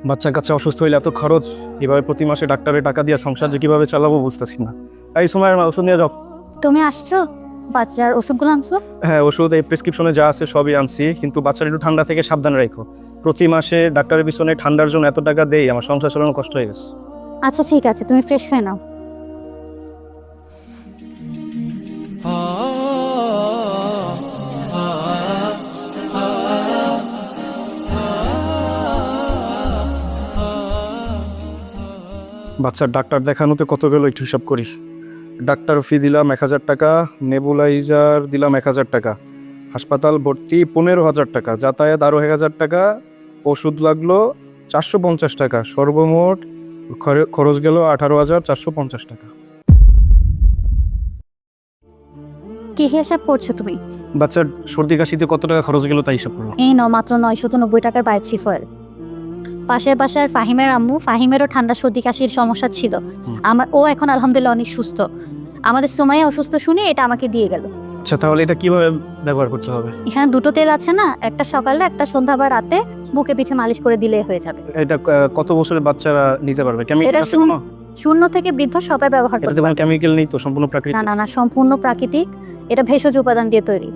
বাচ্চা কাচ্চা অসুস্থ হইলে এত খরচ, এভাবে প্রতি মাসে ডাক্তারের টাকা দিয়ে সংসার যে কিভাবে চালাবো বুঝতেছি না। এই সময় ওষুধ নিয়ে যাও। তুমি আসছো? বাচ্চার ওষুধগুলো আনছো? হ্যাঁ, ওষুধ এই প্রেসক্রিপশনে যা আছে সবই আনছি, কিন্তু বাচ্চার একটু ঠান্ডা থেকে সাবধান রাখো। প্রতি মাসে ডাক্তারের পিছনে ঠান্ডার জন্য এত টাকা দেই, আমার সংসার চালানো কষ্ট হয়ে গেছে। আচ্ছা ঠিক আছে, তুমি ফ্রেশ হয়ে নাও। বাচ্চার ডাক্তার দেখানোতে কত গেল একটু হিসাব করি। ডাক্তার ফি দিলাম 1,000 টাকা, নেবুলাইজার দিলাম 1,000 টাকা, হাসপাতাল ভর্তি 15,000 টাকা, যাতায়াত আরও 1,000 টাকা, ওষুধ লাগলো 450 টাকা, সর্বমোট খরচ গেল 18,450 টাকা। কি হিসাব করছো তুমি? বাচ্চার সর্দি কাশিতে কত টাকা খরচ গেল তাই হিসাব করলাম। এই নাও মাত্র 990 টাকার বাইরে ফয়েল। পাশের বাসার ফাহিমের আম্মু, ফাহিমেরও ঠান্ডা সর্দি কাশির সমস্যা ছিল। ও এখন আলহামদুলিল্লাহ অনেক সুস্থ। আমাদের সুমাইয়া অসুস্থ শুনে এটা আমাকে দিয়ে গেল। আচ্ছা, তাহলে এটা কিভাবে ব্যবহার করতে হবে? এখানে দুটো তেল আছে না, একটা সকালে একটা সন্ধ্যা বা রাতে বুকে পিছে মালিশ করে দিলে হয়ে যাবে। এটা কত বছরের বাচ্চারা নিতে পারবে? এটা কেমিক্যাল আছে কোনো? শূন্য থেকে বৃদ্ধ সবাই ব্যবহার এটাতে করতে কোনো পারে। কেমিক্যাল নেই তো? সম্পূর্ণ না প্রাকৃতিক? না না, সম্পূর্ণ প্রাকৃতিক। এটা ভেষজ উপাদান দিয়ে তৈরি।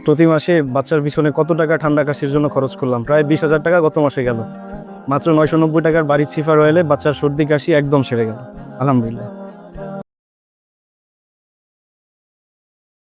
প্রতি মাসে বাচ্চার পিছনে কত টাকা ঠান্ডা কাশির জন্য খরচ করলাম? প্রায় 20,000 টাকা গত মাসে গেল। মাত্র 990 টাকার বাড়ির সিফার অয়েলে বাচ্চার সর্দি কাশি একদম সেরে গেল, আলহামদুলিল্লাহ।